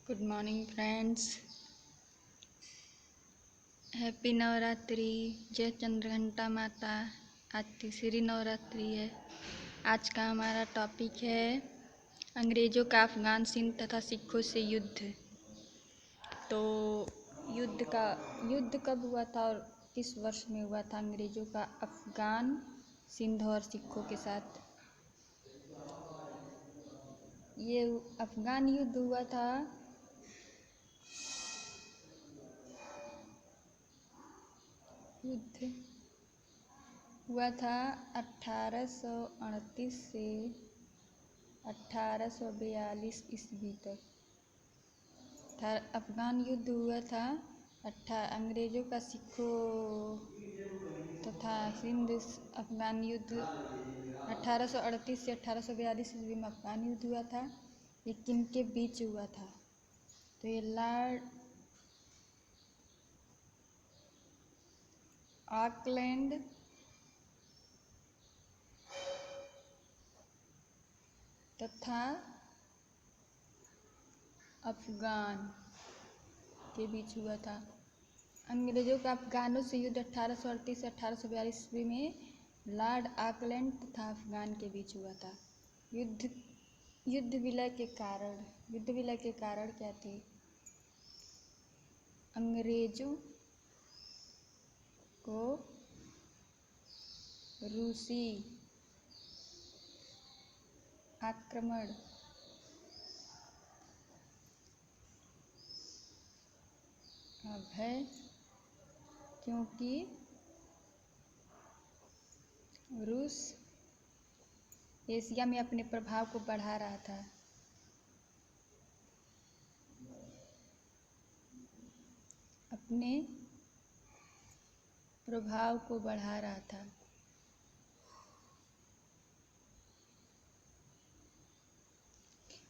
Good morning friends. Happy Navratri. जय चंद्रघंटा माता। आज तीसरी नवरात्रि है। आज का हमारा टॉपिक है अंग्रेज़ों का अफ़गान सिंध तथा सिखों से युद्ध। तो युद्ध कब हुआ था और किस वर्ष में हुआ था अंग्रेज़ों का अफ़गान सिंध और सिखों के साथ? ये अफ़गान युद्ध हुआ था युद्ध हुआ था 1838 से 1842 ईस्वी तक। अफ़गान युद्ध हुआ था। अंग्रेज़ों का सिखों तथा सिंध अफ़गान युद्ध 1838 से 1842 ईस्वी में अफ़गान युद्ध हुआ था। ये किनके बीच हुआ था? तो ये लॉर्ड ऑकलैंड तथा अफ़गान के बीच हुआ था। अंग्रेज़ों का अफ़गानों से युद्ध 1838 से 1842 ईस्वी में लॉर्ड ऑकलैंड तथा अफ़गान के बीच हुआ था। युद्ध विलय के कारण क्या थे? अंग्रेज़ों को रूसी आक्रमण का भय, क्योंकि रूस एशिया में अपने प्रभाव को बढ़ा रहा था।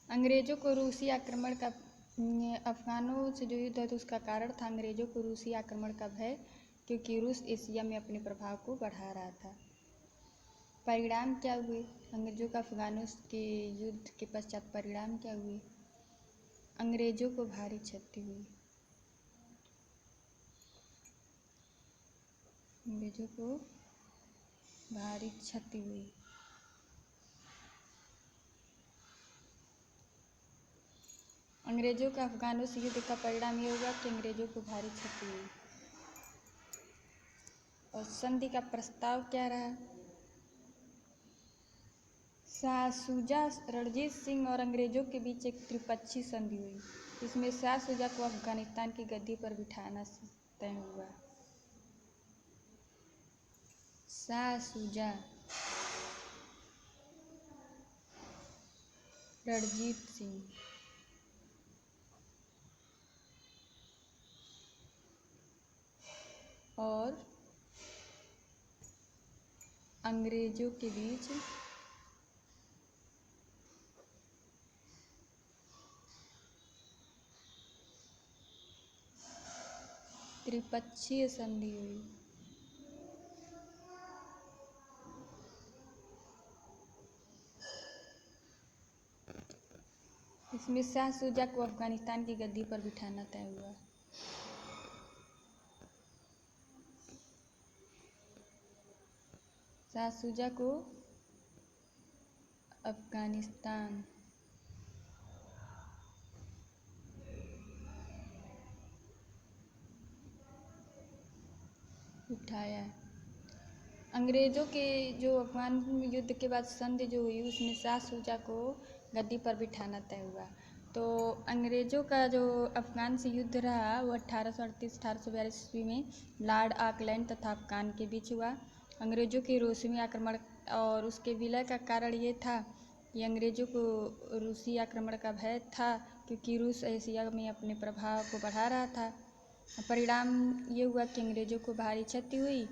अंग्रेज़ों को रूसी आक्रमण का अफ़गानों से जो युद्ध है तो उसका कारण था अंग्रेज़ों को रूसी आक्रमण का भय, क्योंकि रूस एशिया में अपने प्रभाव को बढ़ा रहा था। परिणाम क्या हुए? अंग्रेज़ों का अफ़गानों के युद्ध के पश्चात परिणाम क्या हुए? अंग्रेज़ों को भारी क्षति हुई। अंग्रेज़ों का अफ़गानों से युद्ध का परिणाम ये हुआ कि अंग्रेज़ों को भारी क्षति हुई। और संधि का प्रस्ताव क्या रहा? शाह शुजा, रणजीत सिंह और अंग्रेज़ों के बीच एक त्रिपक्षीय संधि हुई। इसमें शाह शुजा को अफ़गानिस्तान की गद्दी पर बिठाना तय हुआ। शाह शुजा, रणजीत सिंह और अंग्रेज़ों के बीच त्रिपक्षीय संधि हुई। इसमें शाह शुजा को अफ़गानिस्तान की गद्दी पर बिठाना तय हुआ। शाह शुजा को अफ़गानिस्तान उठाया। अंग्रेज़ों के जो अफ़गान युद्ध के बाद संधि जो हुई उसमें शाह शुजा को गद्दी पर बिठाना तय हुआ। तो अंग्रेज़ों का जो अफ़गान से युद्ध रहा वो 1838-1842 ईस्वी में लॉर्ड ऑकलैंड तथा अफ़गान के बीच हुआ। अंग्रेज़ों के रूसी आक्रमण और उसके विलय का कारण ये था कि अंग्रेज़ों को रूसी आक्रमण का भय था, क्योंकि रूस एशिया में अपने प्रभाव को बढ़ा रहा था। परिणाम ये हुआ कि अंग्रेज़ों को भारी क्षति हुई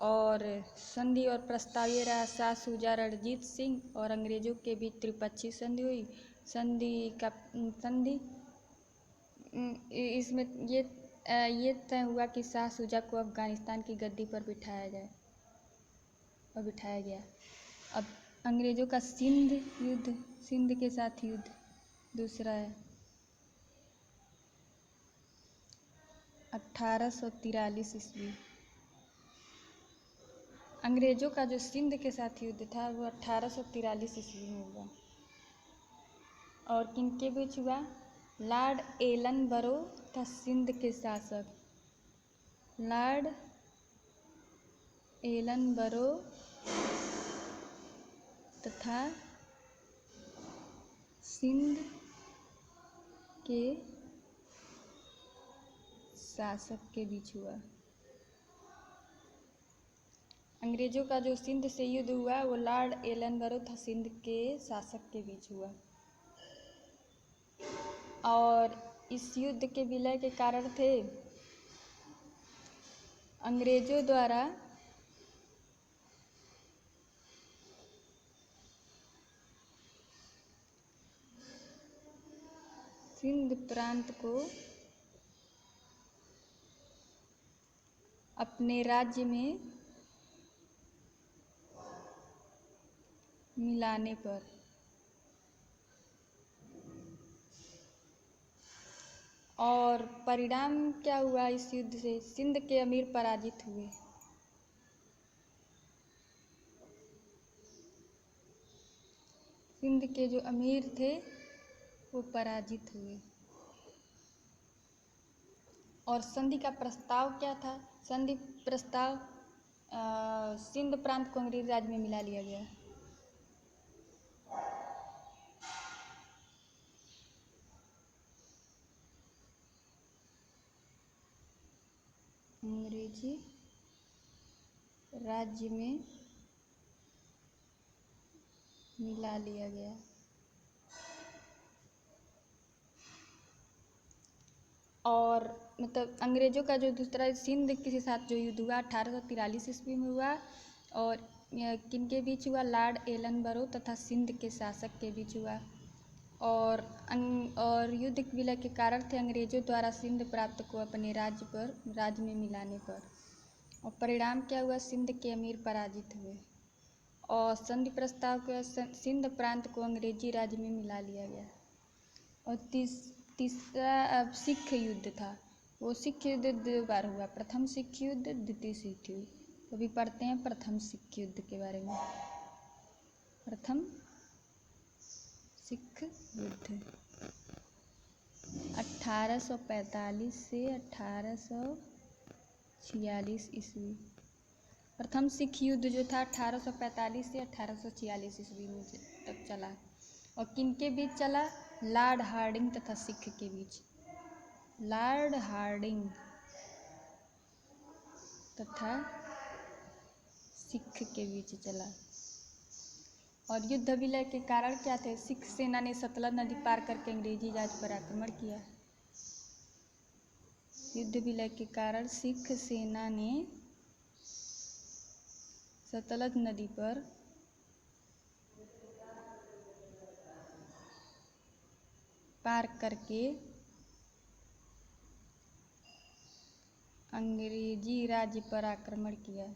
और संधि और प्रस्ताव ये रहा, शाह शुजा, रणजीत सिंह और अंग्रेज़ों के बीच त्रिपक्षीय संधि हुई। संधि इसमें ये तय हुआ कि शाह शुजा को अफ़गानिस्तान की गद्दी पर बिठाया गया। अब अंग्रेज़ों का सिंध के साथ युद्ध दूसरा है। 1843 ईस्वी। अंग्रेजों का जो सिंध के साथ युद्ध था वो 1843 ईस्वी में हुआ। और किनके बीच हुआ? लॉर्ड एलनबरो तथा सिंध के शासक लॉर्ड एलनबरो तथा सिंध के शासक के बीच हुआ। अंग्रेजों का जो सिंध से युद्ध हुआ वो लॉर्ड एलनबरो तथा सिंध के शासक के बीच हुआ। और इस युद्ध के विलय के कारण थे अंग्रेजों द्वारा सिंध प्रांत को अपने राज्य में मिलाने पर और परिणाम क्या हुआ इस युद्ध से? सिंध के अमीर पराजित हुए। सिंध के जो अमीर थे वो पराजित हुए। और संधि का प्रस्ताव क्या था? संधि प्रस्ताव सिंध प्रांत को अंग्रेज राज्य में मिला लिया गया। अंग्रेजी राज्य में मिला लिया गया। और मतलब अंग्रेजों का जो दूसरा सिंध के साथ जो युद्ध हुआ 1843 ईस्वी में हुआ। और किनके बीच हुआ? लॉर्ड एलनबरो तथा सिंध के शासक के बीच हुआ। और युद्ध के विलय के कारण थे अंग्रेजों द्वारा सिंध प्रांत को अपने राज्य में मिलाने पर। और परिणाम क्या हुआ? सिंध के अमीर पराजित हुए और संधि प्रस्ताव के सिंध प्रांत को अंग्रेजी राज्य में मिला लिया गया। और तीसरा सिख युद्ध था। वो सिख युद्ध 2 बार हुआ, प्रथम सिख युद्ध, द्वितीय सिख युद्ध। तो अभी पढ़ते हैं प्रथम सिख युद्ध के बारे में। प्रथम सिख युद्ध 1845 से 1846 ईस्वी। प्रथम सिख युद्ध जो था 1845 से 1846 ईस्वी में तक चला। और किनके बीच चला? लॉर्ड हार्डिंग तथा सिख के बीच। लॉर्ड हार्डिंग तथा सिख के बीच चला। और युद्ध विलय के कारण क्या थे? सिख सेना ने सतलज नदी पार करके अंग्रेजी राज्य पर आक्रमण किया। युद्ध विलय के कारण सिख सेना ने सतलज नदी पर पार करके अंग्रेजी राज्य पर आक्रमण किया।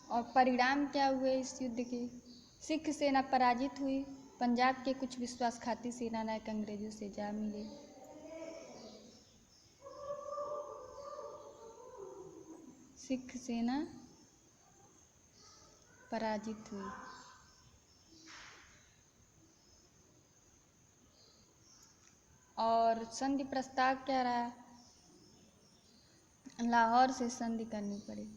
और परिणाम क्या हुए इस युद्ध के? सिख सेना पराजित हुई। पंजाब के कुछ विश्वासघाती सेना नायक अंग्रेजों से जा मिले। सिख सेना पराजित हुई। और संधि प्रस्ताव क्या रहा? लाहौर से संधि करनी पड़ी।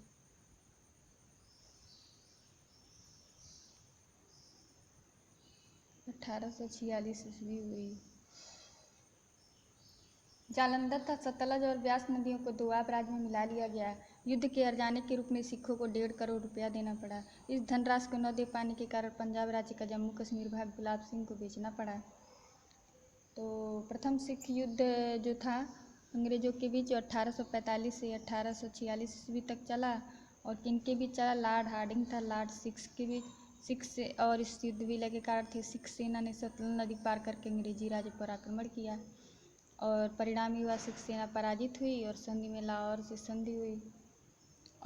अठारह सौ 46 ईस्वी हुई। जालंधर तथा सतलज और ब्यास नदियों को दोआब राज्य में मिला लिया गया। युद्ध के हर्जाने के रूप में सिखों को 1.5 करोड़ रुपया देना पड़ा। इस धनराशि को न दे पाने के कारण पंजाब राज्य का जम्मू कश्मीर भाग गुलाब सिंह को बेचना पड़ा। तो प्रथम सिख युद्ध जो था अंग्रेजों के बीच 1845 से 1846 ईस्वी तक चला। और किनके बीच चला? लॉर्ड हार्डिंग था लॉर्ड सिक्स के बीच। सिख से और इस युद्ध विलय के कारण थे सिख सेना ने सतलज नदी पार करके अंग्रेजी राज्य पर आक्रमण किया। और परिणामी हुआ सिख सेना पराजित हुई और संधि में लाहौर से संधि हुई।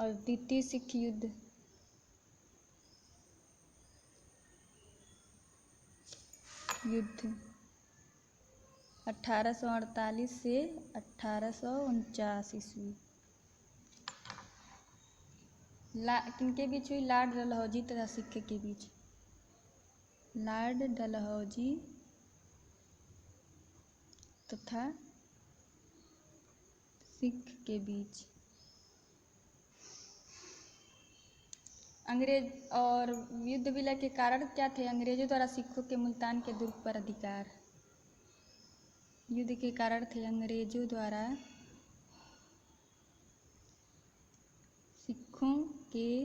और द्वितीय सिख युद्ध युद्ध 1848 से 1849 ईस्वी। किनके बीच हुई? लॉर्ड डलहौजी तथा सिख के बीच। लॉर्ड डलहौजी तथा सिख के बीच। अंग्रेज और युद्ध विलय के कारण क्या थे? अंग्रेजों द्वारा सिखों के मुल्तान के दुर्ग पर अधिकार। युद्ध के कारण थे अंग्रेजों द्वारा सिखों के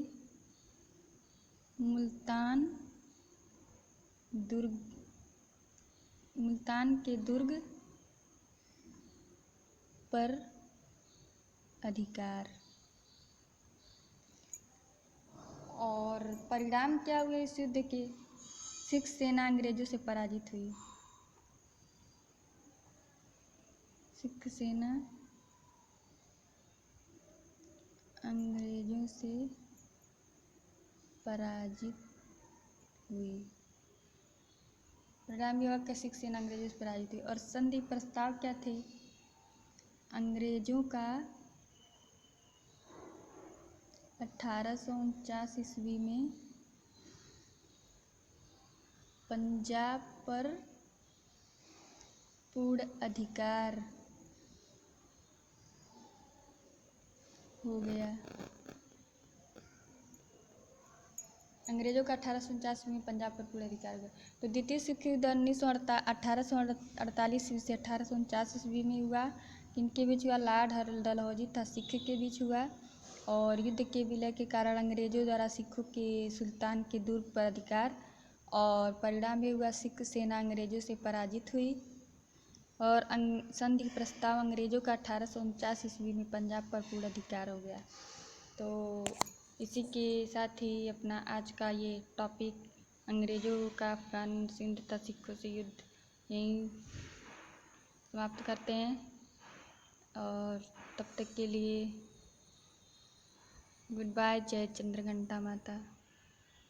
मुल्तान के दुर्ग पर अधिकार। और परिणाम क्या हुए इस युद्ध के? सिख सेना अंग्रेजों से पराजित हुई। सिख सेना अंग्रेजों से पराजित हुई। परिणाम यह हुआ कि सिख सेना अंग्रेजों से पराजित हुई। और संधि प्रस्ताव क्या थे? अंग्रेजों का 1849 ईस्वी में पंजाब पर पूर्ण अधिकार हो गया। अंग्रेजों का 1849 में पंजाब पर पूर्ण अधिकार हो गया। तो द्वितीय सिख युद्ध 1848 से 1849 ईस्वी में हुआ। किनके बीच हुआ? लॉर्ड डलहौजी तथा सिख के बीच हुआ। और युद्ध के विलय के कारण अंग्रेजों द्वारा सिखों के सुल्तान के दुर्ग पर अधिकार। और परिणाम ये हुआ सिख सेना अंग्रेजों से पराजित हुई। और संधि प्रस्ताव अंग्रेजों का 1849 ईस्वी में पंजाब पर पूर्ण अधिकार हो गया। तो इसी के साथ ही अपना आज का ये टॉपिक अंग्रेजों का अफगान सिंध तथा सिखों से युद्ध यहीं समाप्त करते हैं। और तब तक के लिए गुड बाय। जय चंद्रघंटा माता।